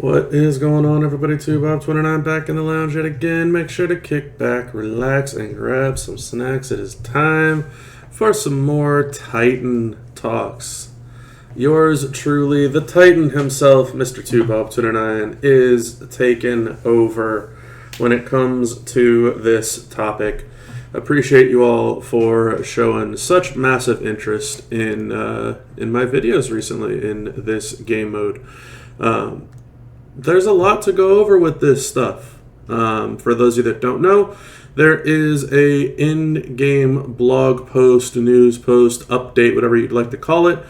What is going on, everybody? Bob29 back in the lounge yet again. Make sure to kick back, relax, and grab some snacks. It is time for some more Titan talks. Yours truly, the Titan himself, Mr. Bob29, is taken over when it comes to this topic. Appreciate you all for showing such massive interest in my videos recently in this game mode. There's a lot to go over with this stuff. For those of you that don't know, there is a in-game blog post, news post, update, whatever you'd like to call it.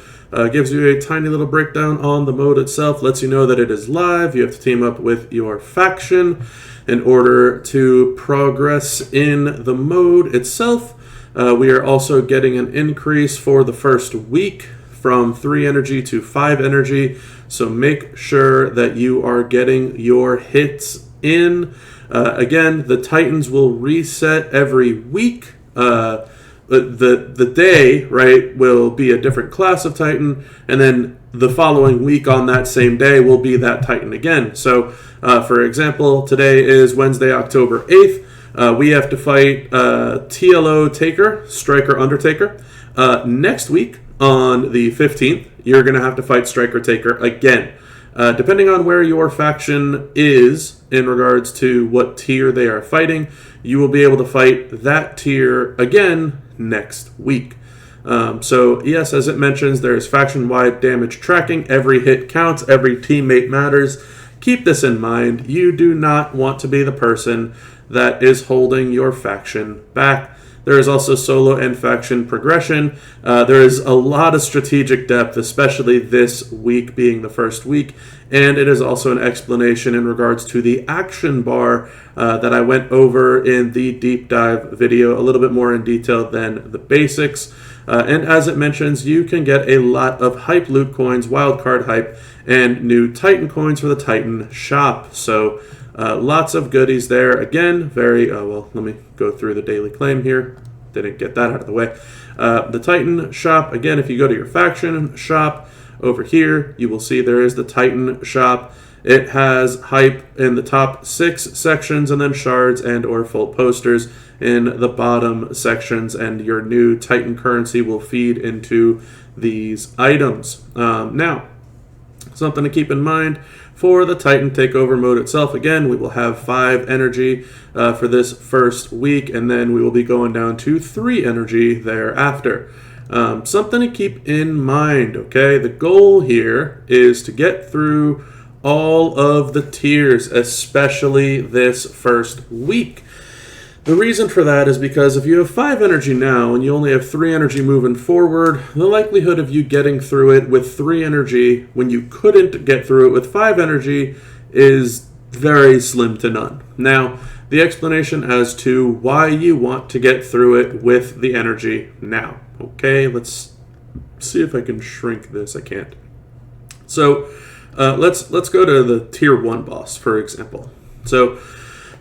Gives you a tiny little breakdown on the mode itself, lets you know that it is live. You have to team up with your faction in order to progress in the mode itself. We are also getting an increase for the first week from 3 energy to 5 energy. So make sure that you are getting your hits in. Again, the Titans will reset every week. The day, right, will be a different class of Titan, and then the following week on that same day will be that Titan again. So, for example, today is Wednesday, October 8th. We have to fight TLO Taker, Striker Undertaker. Next week, on the 15th, you're going to have to fight Striker Taker again. Depending on where your faction is in regards to what tier they are fighting, you will be able to fight that tier again next week. So yes, as it mentions, there's faction-wide damage tracking. Every hit counts. Every teammate matters. Keep this in mind. You do not want to be the person that is holding your faction back. There is also solo and faction progression. There is a lot of strategic depth, especially this week being the first week. And it is also an explanation in regards to the action bar that I went over in the deep dive video, a little bit more in detail than the basics. And as it mentions, you can get a lot of hype loot coins, wildcard hype, and new Titan coins for the Titan shop. So lots of goodies there. Again, very, well, let me go through the daily claim here. Didn't get that out of the way. The Titan shop, again, if you go to your faction shop over here, you will see there is the Titan shop. It has hype in the top 6 sections, and then shards and or full posters in the bottom sections, and your new Titan currency will feed into these items. Now, something to keep in mind for the Titan Takeover mode itself. Again, we will have 5 energy for this first week, and then we will be going down to 3 energy thereafter. Something to keep in mind, okay? The goal here is to get through all of the tiers, especially this first week. The reason for that is because if you have 5 energy now and you only have 3 energy moving forward, the likelihood of you getting through it with 3 energy when you couldn't get through it with 5 energy is very slim to none. Now, the explanation as to why you want to get through it with the energy now. Okay, let's see if I can shrink this. I can't. So, let's go to the tier 1 boss, for example. So,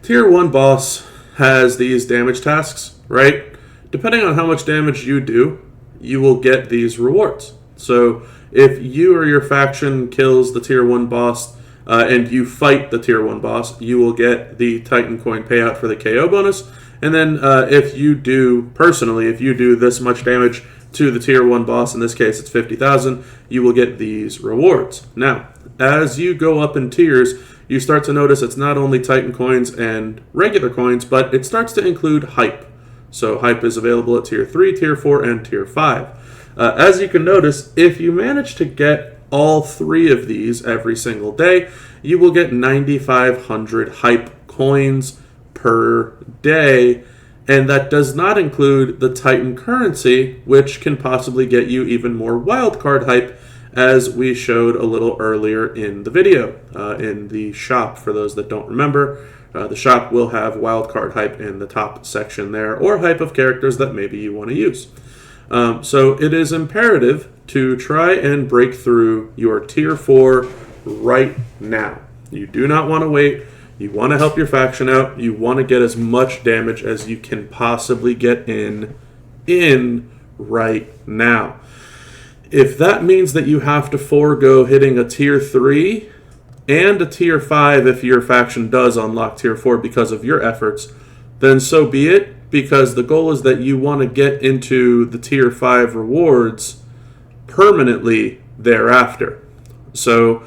tier 1 boss has these damage tasks, right? Depending on how much damage you do, you will get these rewards. So if you or your faction kills the tier 1 boss and you fight the tier 1 boss, you will get the Titan coin payout for the KO bonus. And then if you do, personally, if you do this much damage to the tier 1 boss, in this case it's 50,000, you will get these rewards. Now, as you go up in tiers, you start to notice it's not only Titan coins and regular coins, but it starts to include hype. So hype is available at tier 3, tier 4, and tier 5. As you can notice, if you manage to get all 3 of these every single day, you will get 9,500 hype coins per day. And that does not include the Titan currency, which can possibly get you even more wildcard hype, as we showed a little earlier in the video, in the shop. For those that don't remember, the shop will have wildcard hype in the top section there, or hype of characters that maybe you want to use. So it is imperative to try and break through your tier 4 right now. You do not want to wait. You want to help your faction out. You want to get as much damage as you can possibly get in right now. If that means that you have to forego hitting a tier 3 and a tier 5 if your faction does unlock tier 4 because of your efforts, then so be it, because the goal is that you want to get into the tier 5 rewards permanently thereafter. So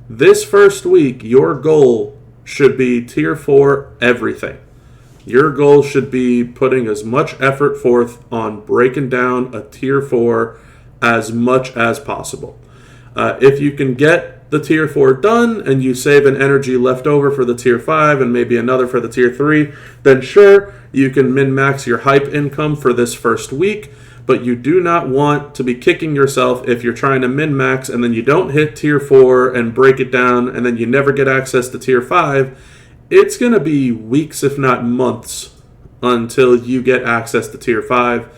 this first week, your goal should be tier 4 everything. Your goal should be putting as much effort forth on breaking down a tier 4 as much as possible. If you can get the tier 4 done and you save an energy left over for the tier 5 and maybe another for the tier 3, then sure, you can min-max your hype income for this first week, but you do not want to be kicking yourself if you're trying to min-max and then you don't hit tier 4 and break it down and then you never get access to tier 5. It's going to be weeks, if not months, until you get access to tier 5.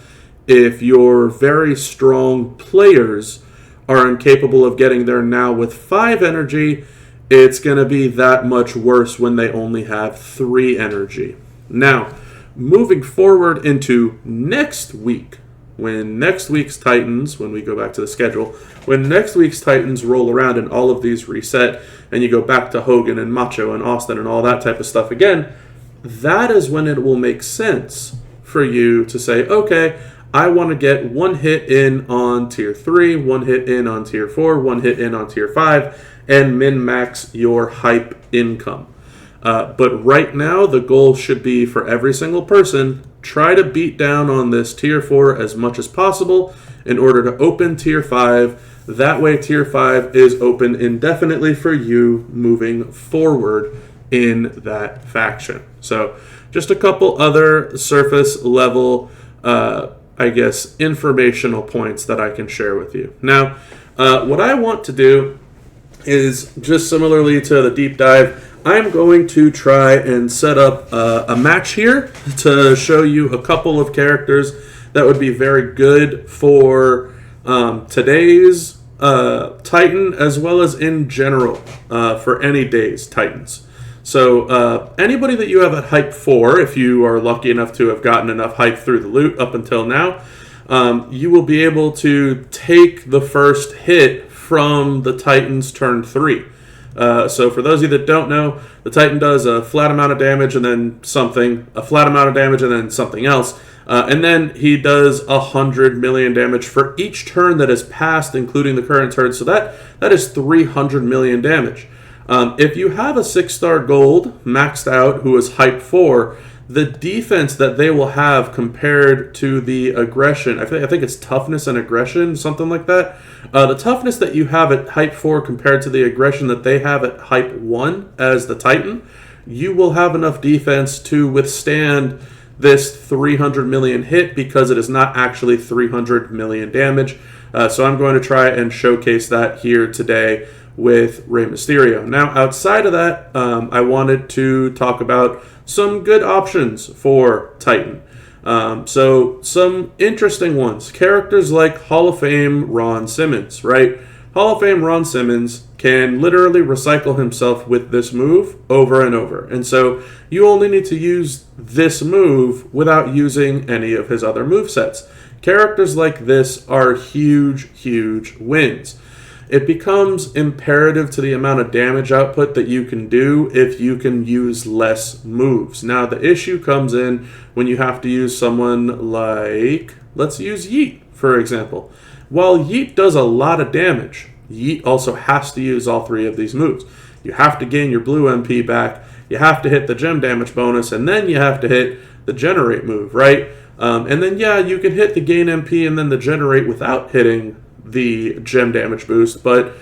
If your very strong players are incapable of getting there now with 5 energy, it's going to be that much worse when they only have 3 energy. Now, moving forward into next week, when next week's Titans, when we go back to the schedule, when next week's Titans roll around and all of these reset, and you go back to Hogan and Macho and Austin and all that type of stuff again, that is when it will make sense for you to say, okay, I want to get 1 hit in on tier 3, 1 hit in on tier 4, 1 hit in on tier 5, and min-max your hype income. But right now, the goal should be for every single person, try to beat down on this tier 4 as much as possible in order to open tier 5. That way, tier 5 is open indefinitely for you moving forward in that faction. So, just a couple other surface level, informational points that I can share with you. Now, what I want to do is, just similarly to the deep dive, I'm going to try and set up a match here to show you a couple of characters that would be very good for today's Titan, as well as in general for any day's Titans. So anybody that you have at hype 4, if you are lucky enough to have gotten enough hype through the loot up until now, you will be able to take the first hit from the Titan's turn 3. So for those of you that don't know, the Titan does a flat amount of damage and then something, a flat amount of damage and then something else. And then he does 100 million damage for each turn that is passed, including the current turn. So that is 300 million damage. If you have a 6-star gold maxed out who is hype 4, the defense that they will have compared to the aggression, I think it's toughness and aggression, something like that. The toughness that you have at hype 4 compared to the aggression that they have at hype 1 as the Titan, you will have enough defense to withstand this 300 million hit because it is not actually 300 million damage. So I'm going to try and showcase that here today with Rey Mysterio. Now, outside of that, I wanted to talk about some good options for Titan. So some interesting ones. Characters like Hall of Fame Ron Simmons, right? Hall of Fame Ron Simmons can literally recycle himself with this move over and over. And so you only need to use this move without using any of his other movesets. Characters like this are huge, huge wins. It becomes imperative to the amount of damage output that you can do if you can use less moves. Now, the issue comes in when you have to use someone like, let's use Yeet, for example. While Yeet does a lot of damage, Yeet also has to use all 3 of these moves. You have to gain your blue MP back, you have to hit the gem damage bonus, and then you have to hit the generate move, right? And then, yeah, you can hit the gain MP and then the generate without hitting the gem damage boost, but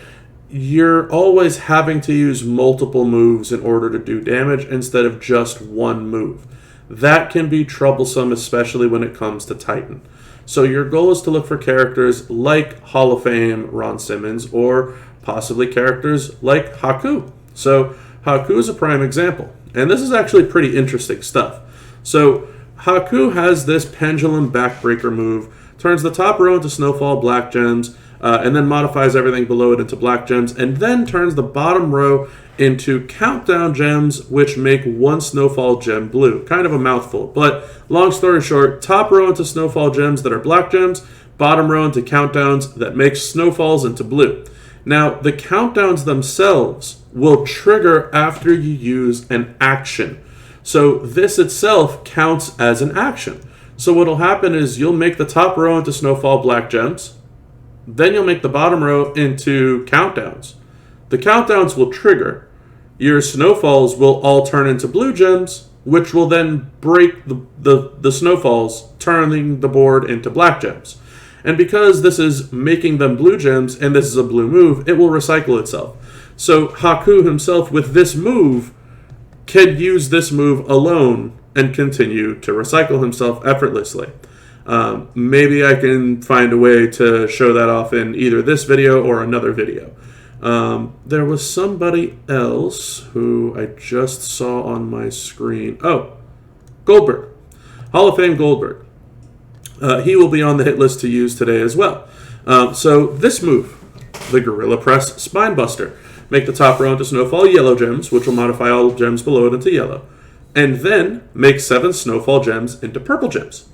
you're always having to use multiple moves in order to do damage instead of just one move. That can be troublesome, especially when it comes to Titan. So your goal is to look for characters like Hall of Fame Ron Simmons, or possibly characters like Haku. So Haku is a prime example, and this is actually pretty interesting stuff. So Haku has this pendulum backbreaker move, turns the top row into snowfall black gems, and then modifies everything below it into black gems, and then turns the bottom row into countdown gems, which make 1 snowfall gem blue. Kind of a mouthful, but long story short, top row into snowfall gems that are black gems, bottom row into countdowns that make snowfalls into blue. Now, the countdowns themselves will trigger after you use an action. So this itself counts as an action. So what'll happen is you'll make the top row into Snowfall Black Gems. Then you'll make the bottom row into countdowns. The countdowns will trigger. Your snowfalls will all turn into blue gems, which will then break the snowfalls, turning the board into black gems. And because this is making them blue gems, and this is a blue move, it will recycle itself. So Haku himself, with this move, can use this move alone and continue to recycle himself effortlessly. Maybe I can find a way to show that off in either this video or another video. There was somebody else who I just saw on my screen. Oh, Goldberg. Hall of Fame Goldberg. He will be on the hit list to use today as well. So this move, the Gorilla Press Spinebuster. Make the top row into Snowfall Yellow Gems, which will modify all gems below it into yellow. And then make 7 Snowfall Gems into purple gems.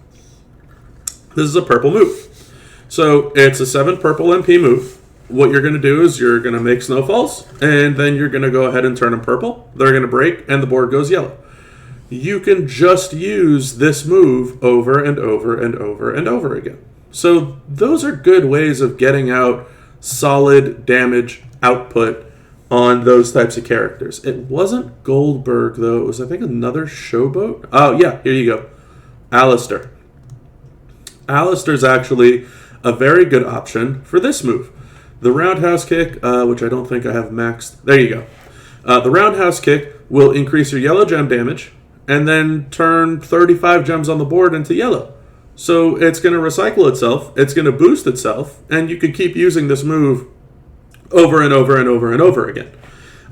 This is a purple move. So it's a 7 purple MP move. What you're going to do is you're going to make snowfalls, and then you're going to go ahead and turn them purple. They're going to break, and the board goes yellow. You can just use this move over and over and over and over again. So those are good ways of getting out solid damage output on those types of characters. It wasn't Goldberg, though. It was, I think, another Showboat. Oh, yeah, here you go. Alistair. Alistair's actually a very good option for this move. The roundhouse kick, which I don't think I have maxed. There you go. The roundhouse kick will increase your yellow gem damage and then turn 35 gems on the board into yellow. So it's going to recycle itself, it's going to boost itself, and you can keep using this move over and over and over and over again.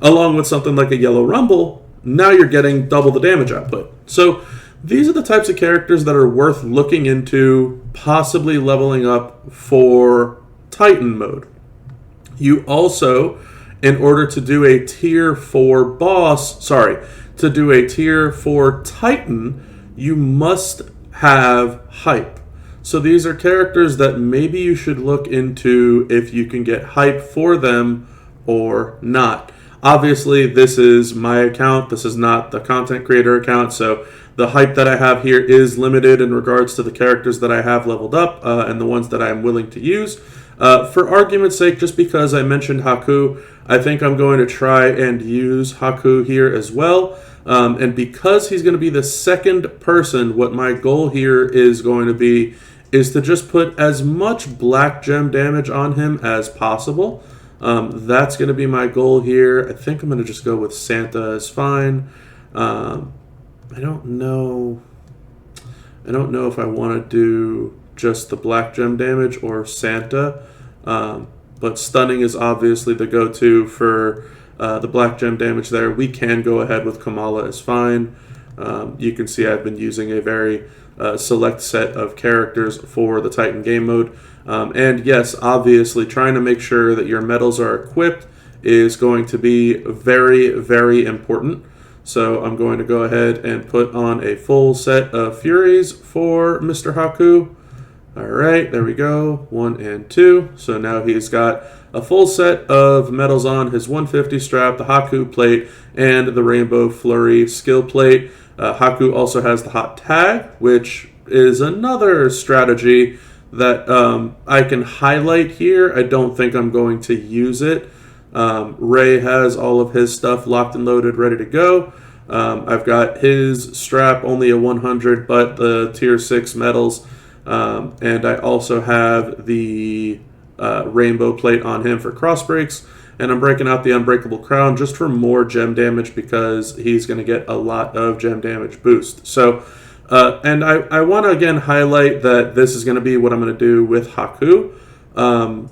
Along with something like a Yellow Rumble, now you're getting double the damage output. So these are the types of characters that are worth looking into, possibly leveling up for Titan mode. You also, in order to do a tier 4 boss, to do a tier 4 Titan, you must have hype. So these are characters that maybe you should look into if you can get hype for them or not. Obviously, this is my account. This is not the content creator account, so the hype that I have here is limited in regards to the characters that I have leveled up and the ones that I'm willing to use. For argument's sake, just because I mentioned Haku, I think I'm going to try and use Haku here as well. And because he's going to be the second person, what my goal here is going to be is to just put as much black gem damage on him as possible. That's going to be my goal here. I think I'm going to just go with Santa is fine. I don't know if I want to do just the black gem damage or Santa, but stunning is obviously the go-to for the black gem damage there. We can go ahead with Kamala is fine. You can see I've been using a very select set of characters for the Titan game mode. And yes, obviously trying to make sure that your medals are equipped is going to be very, very important. So I'm going to go ahead and put on a full set of Furies for Mr. Haku. All right, there we go, 1 and 2. So now he's got a full set of medals on, his 150 strap, the Haku plate, and the Rainbow Flurry skill plate. Haku also has the hot tag, which is another strategy that I can highlight here. I don't think I'm going to use it. Ray has all of his stuff locked and loaded, ready to go. I've got his strap, only a 100, but the tier 6 medals. And I also have the rainbow plate on him for cross breaks. And I'm breaking out the Unbreakable Crown just for more gem damage because he's going to get a lot of gem damage boost. So, and I want to again highlight that this is going to be what I'm going to do with Haku.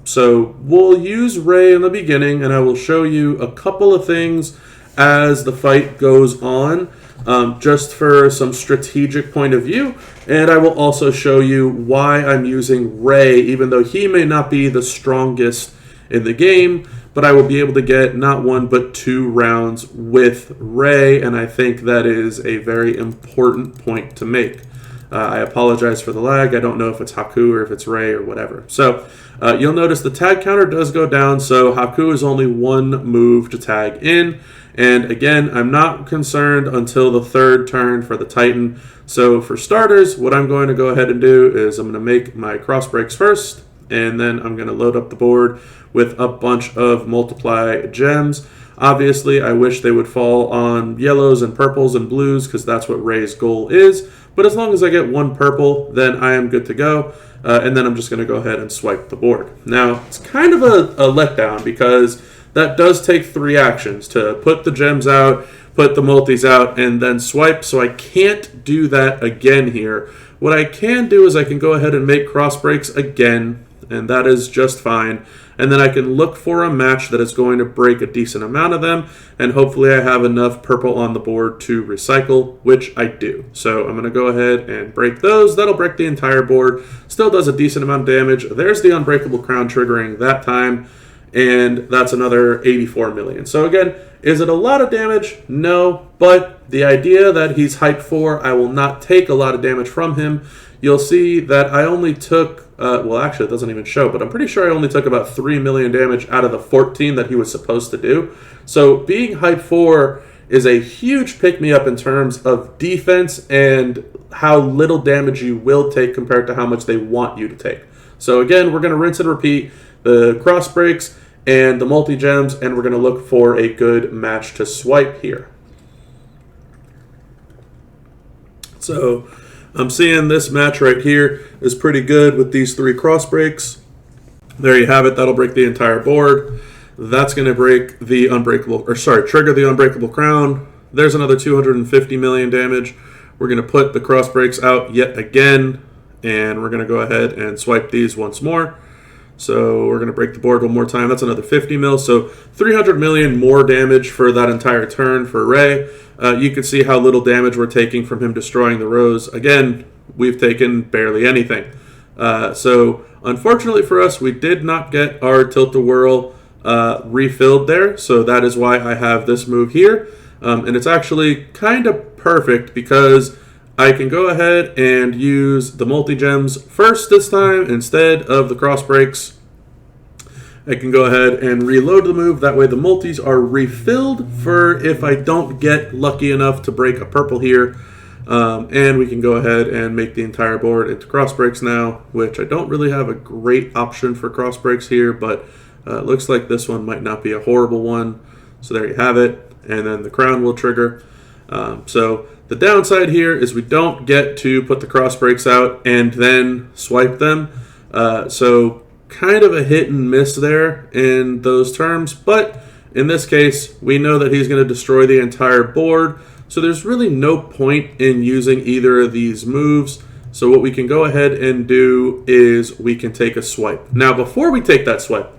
So we'll use Ray in the beginning, and I will show you a couple of things as the fight goes on, just for some strategic point of view. And I will also show you why I'm using Ray, even though he may not be the strongest in the game, but I will be able to get not 1 but 2 rounds with Ray, and I think that is a very important point to make. I apologize for the lag. I don't know if it's Haku or if it's Ray or whatever. So you'll notice the tag counter does go down, so Haku is only one move to tag in. And again, I'm not concerned until the third turn for the Titan. So for starters, what I'm going to go ahead and do is I'm going to make my cross breaks first, and then I'm going to load up the board with a bunch of multiply gems. Obviously, I wish they would fall on yellows and purples and blues because that's what Ray's goal is. But as long as I get one purple, then I am good to go. And then I'm just going to go ahead and swipe the board. Now, it's kind of a letdown because that does take 3 actions to put the gems out, put the multis out, and then swipe. So I can't do that again here. What I can do is I can go ahead and make cross breaks again, and that is just fine. And then I can look for a match that is going to break a decent amount of them, and hopefully I have enough purple on the board to recycle, which I do. So I'm going to go ahead and break those. That'll break the entire board. Still does a decent amount of damage. There's the Unbreakable Crown triggering that time, and that's another 84 million. So again, is it a lot of damage? No, but the idea that he's hyped for, I will not take a lot of damage from him. You'll see that I only took, well actually it doesn't even show, but I'm pretty sure I only took about 3 million damage out of the 14 that he was supposed to do. So being hyped for is a huge pick-me-up in terms of defense and how little damage you will take compared to how much they want you to take. So again, we're going to rinse and repeat the cross breaks and the multi-gems, and we're going to look for a good match to swipe here. So I'm seeing this match right here is pretty good with these 3 cross breaks. There you have it. That'll break the entire board. That's going to break the trigger the Unbreakable Crown. There's another 250 million damage. We're going to put the cross breaks out yet again, and we're going to go ahead and swipe these once more. So we're going to break the board one more time. That's another 50 mil. So 300 million more damage for that entire turn for Ray. You can see how little damage we're taking from him destroying the rows. Again, we've taken barely anything. So unfortunately for us, we did not get our Tilt-A-Whirl refilled there. So that is why I have this move here. And it's actually kind of perfect because I can go ahead and use the multi-gems first this time instead of the cross breaks. I can go ahead and reload the move. That way the multis are refilled for if I don't get lucky enough to break a purple here. And we can go ahead and make the entire board into cross breaks now, which I don't really have a great option for cross breaks here, but it looks like this one might not be a horrible one. So there you have it. And then the crown will trigger. So the downside here is we don't get to put the cross breaks out and then swipe them. So kind of a hit and miss there in those terms. But in this case, we know that he's going to destroy the entire board. So there's really no point in using either of these moves. So what we can go ahead and do is we can take a swipe. Now, before we take that swipe,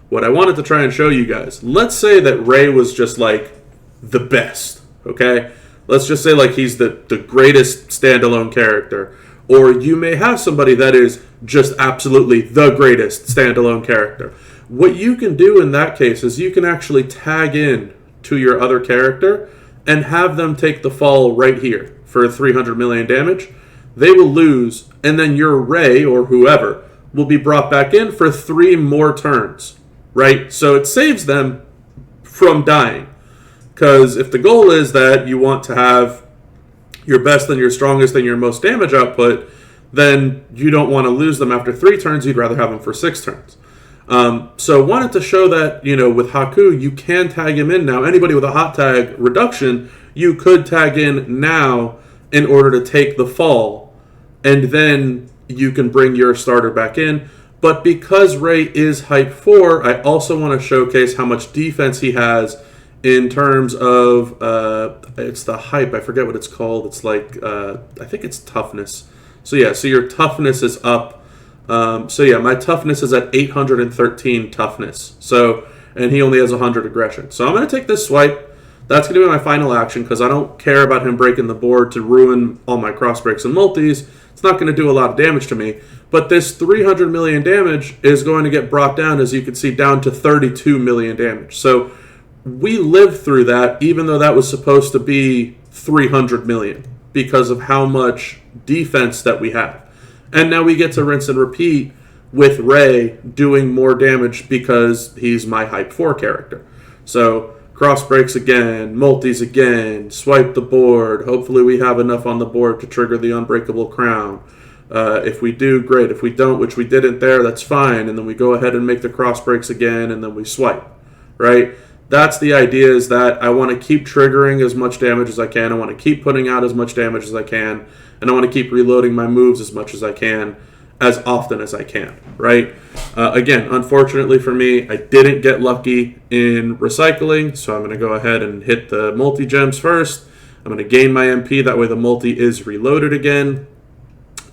what I wanted to try and show you guys, let's say that Ray was just like the best, okay? Let's just say like he's the greatest standalone character. Or you may have somebody that is just absolutely the greatest standalone character. What you can do in that case is you can actually tag in to your other character and have them take the fall right here for 300 million damage. They will lose, and then your Ray or whoever will be brought back in for 3 more turns, right? So it saves them from dying. Because if the goal is that you want to have your best and your strongest and your most damage output, then you don't want to lose them after 3 turns. You'd rather have them for 6 turns. So wanted to show that, you know, with Haku, you can tag him in now. Anybody with a hot tag reduction, you could tag in now in order to take the fall. And then you can bring your starter back in. But because Ray is hype 4, I also want to showcase how much defense he has in terms of, it's the hype, I forget what it's called. It's like, I think it's toughness. So yeah, so your toughness is up. So yeah, my toughness is at 813 toughness. So, and he only has 100 aggression. So I'm going to take this swipe. That's going to be my final action because I don't care about him breaking the board to ruin all my cross breaks and multis. It's not going to do a lot of damage to me. But this 300 million damage is going to get brought down, as you can see, down to 32 million damage. So we lived through that, even though that was supposed to be 300 million. because of how much defense that we have. And now we get to rinse and repeat with Ray doing more damage because he's my Hype 4 character. So cross breaks again, multis again, swipe the board. Hopefully we have enough on the board to trigger the Unbreakable Crown. If we do, great. If we don't, which we didn't there, that's fine. And then we go ahead and make the cross breaks again, and then we swipe, right? That's the idea, is that I want to keep triggering as much damage as I can. I want to keep putting out as much damage as I can. And I want to keep reloading my moves as much as I can, as often as I can, right? Again, unfortunately for me, I didn't get lucky in recycling, so I'm going to go ahead and hit the multi-gems first. I'm going to gain my MP, that way the multi is reloaded again.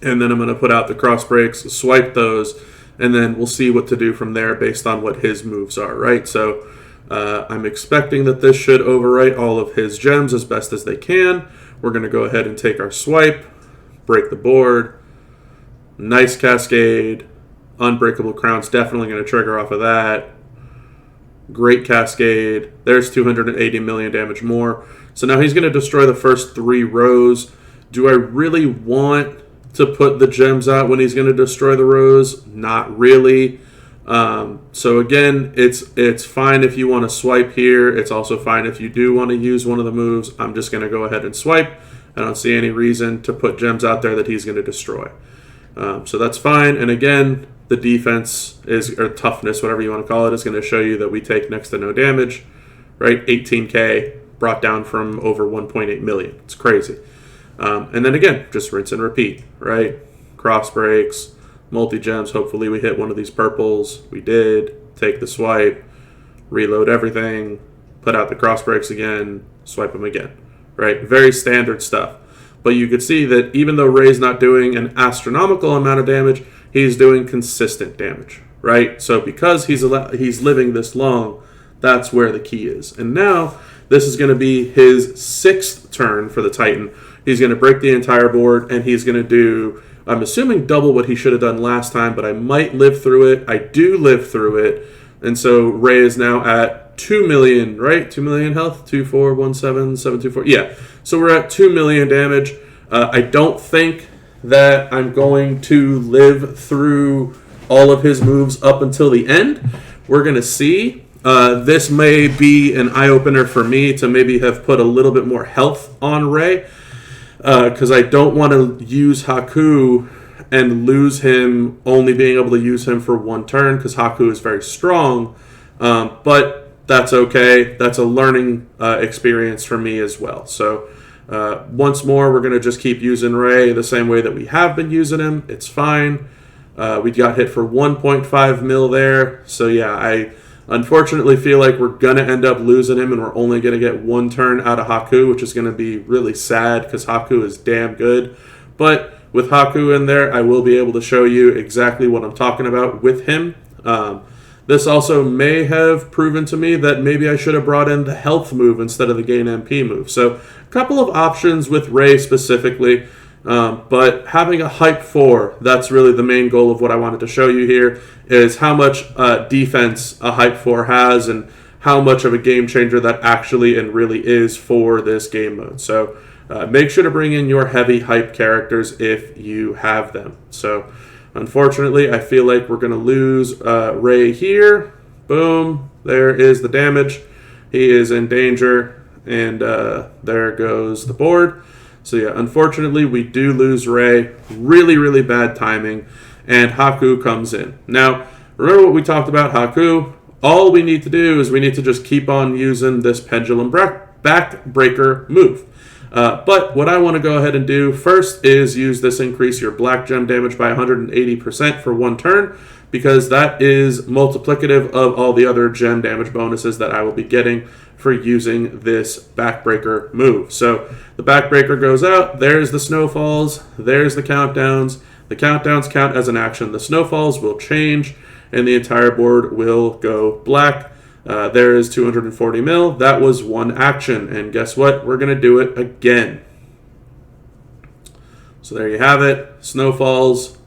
And then I'm going to put out the cross breaks, swipe those, and then we'll see what to do from there based on what his moves are, right? So I'm expecting that this should overwrite all of his gems as best as they can. We're going to go ahead and take our swipe, break the board. Nice cascade. Unbreakable Crown's definitely going to trigger off of that. Great cascade. There's 280 million damage more. So now he's going to destroy the first 3 rows. Do I really want to put the gems out when he's going to destroy the rows? Not really. So again, it's fine if you want to swipe here. It's also fine if you do want to use one of the moves. I'm just going to go ahead and swipe. I don't see any reason to put gems out there that he's going to destroy. So that's fine. And again, the defense is, or toughness, whatever you want to call it, is going to show you that we take next to no damage, right? 18k brought down from over 1.8 million. It's crazy. And then again, just rinse and repeat, right? Cross breaks, multi-gems. Hopefully we hit one of these purples. We did. Take the swipe, reload everything, put out the cross breaks again, swipe them again, right? Very standard stuff. But you could see that even though Ray's not doing an astronomical amount of damage, he's doing consistent damage, right? So because he's living this long, that's where the key is. And now this is going to be his 6th turn for the Titan. He's going to break the entire board, and he's going to do, I'm assuming, double what he should have done last time, but I might live through it. I do live through it. And so Ray is now at 2 million, right? 2 million health? 2417724. Yeah. So we're at 2 million damage. I don't think that I'm going to live through all of his moves up until the end. We're going to see. This may be an eye-opener for me to maybe have put a little bit more health on Ray, because I don't want to use Haku and lose him only being able to use him for 1 turn, because Haku is very strong. But that's okay. That's a learning experience for me as well. So once more, we're going to just keep using Ray the same way that we have been using him. It's fine. We got hit for 1.5 mil there. So yeah, I unfortunately feel like we're going to end up losing him, and we're only going to get 1 turn out of Haku, which is going to be really sad because Haku is damn good. But with Haku in there, I will be able to show you exactly what I'm talking about with him. This also may have proven to me that maybe I should have brought in the health move instead of the gain MP move. So a couple of options with Ray specifically. But having a Hype 4, that's really the main goal of what I wanted to show you here, is how much defense a Hype 4 has and how much of a game changer that actually and really is for this game mode. So make sure to bring in your heavy Hype characters if you have them. So unfortunately, I feel like we're going to lose Ray here. Boom. There is the damage. He is in danger. And there goes the board. So yeah, unfortunately, we do lose Ray. Really, really bad timing. And Haku comes in. Now, remember what we talked about Haku? All we need to do is we need to just keep on using this Pendulum Backbreaker move. But what I want to go ahead and do first is use this increase your black gem damage by 180% for 1 turn, because that is multiplicative of all the other gem damage bonuses that I will be getting for using this backbreaker move. So the backbreaker goes out, there's the snowfalls, there's the countdowns. The countdowns count as an action. The snowfalls will change, and the entire board will go black. There is 240 mil. That was 1 action. And guess what? We're going to do it again. So there you have it. Snowfalls,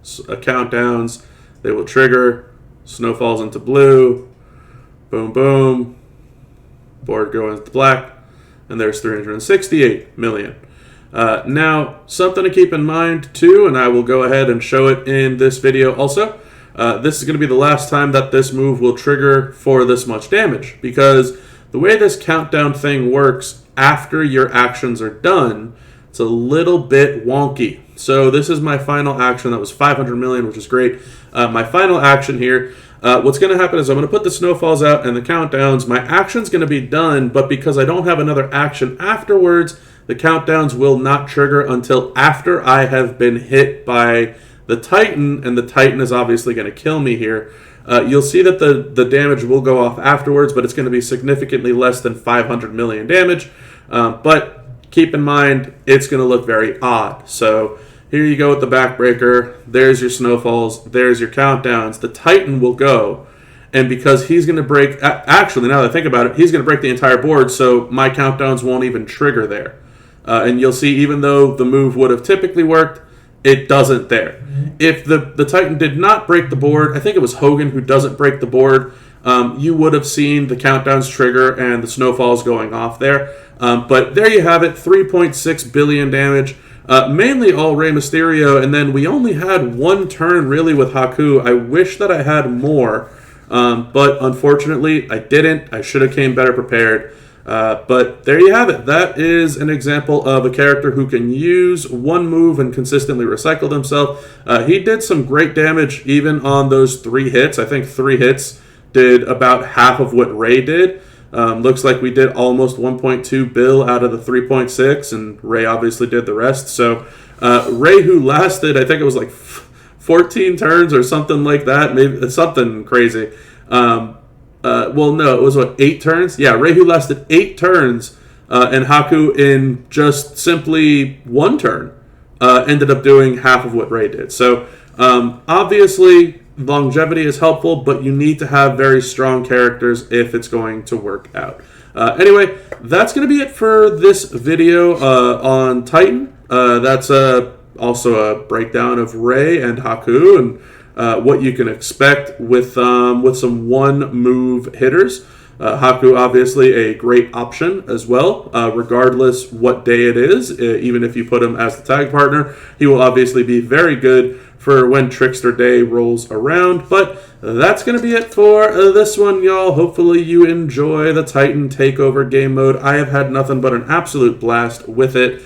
countdowns. They will trigger. Snowfalls into blue. Boom, boom. Board goes into black. And there's 368 million. Now, something to keep in mind too, and I will go ahead and show it in this video also. This is going to be the last time that this move will trigger for this much damage, because the way this countdown thing works after your actions are done, it's a little bit wonky. So this is my final action. That was 500 million, which is great. My final action here, what's going to happen is I'm going to put the snowfalls out and the countdowns. My action's going to be done, but because I don't have another action afterwards, the countdowns will not trigger until after I have been hit by the Titan, and the Titan is obviously going to kill me here. You'll see that the damage will go off afterwards, but it's going to be significantly less than 500 million damage. But keep in mind, it's going to look very odd. So here you go with the backbreaker. There's your snowfalls. There's your countdowns. The Titan will go. And because he's going to break... Actually, now that I think about it, he's going to break the entire board, so my countdowns won't even trigger there. And you'll see, even though the move would have typically worked, it doesn't there. If the Titan did not break the board, I think it was Hogan who doesn't break the board, you would have seen the countdowns trigger and the snowfalls going off there. But there you have it, 3.6 billion damage. Mainly all Rey Mysterio, and then we only had one turn really with Haku. I wish that I had more, but unfortunately I didn't. I should have came better prepared. But there you have it. That is an example of a character who can use one move and consistently recycle himself. He did some great damage even on those 3 hits. I think 3 hits did about half of what Rey did. Looks like we did almost 1.2 bill out of the 3.6, and Rey obviously did the rest. So Rey, who lasted, I think it was like 14 turns or something like that. Maybe it's something crazy. Well, no, it was, 8 turns? Yeah, Rey, who lasted 8 turns, and Haku in just simply 1 turn, ended up doing half of what Rey did. So, obviously, longevity is helpful, but you need to have very strong characters if it's going to work out. Anyway, that's going to be it for this video on Titan. That's also a breakdown of Rey and Haku, and what you can expect with some one-move hitters. Haku, obviously, a great option as well, regardless what day it is. Even if you put him as the tag partner, he will obviously be very good for when Trickster Day rolls around. But that's going to be it for this one, y'all. Hopefully you enjoy the Titan Takeover game mode. I have had nothing but an absolute blast with it.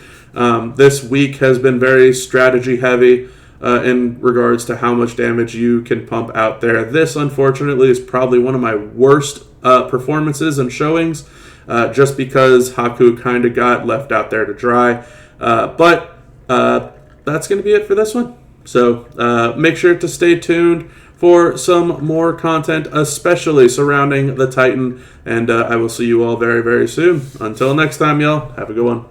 This week has been very strategy-heavy. In regards to how much damage you can pump out there. This, unfortunately, is probably one of my worst performances and showings, just because Haku kind of got left out there to dry. But that's going to be it for this one. So make sure to stay tuned for some more content, especially surrounding the Titan, and I will see you all very, very soon. Until next time, y'all, have a good one.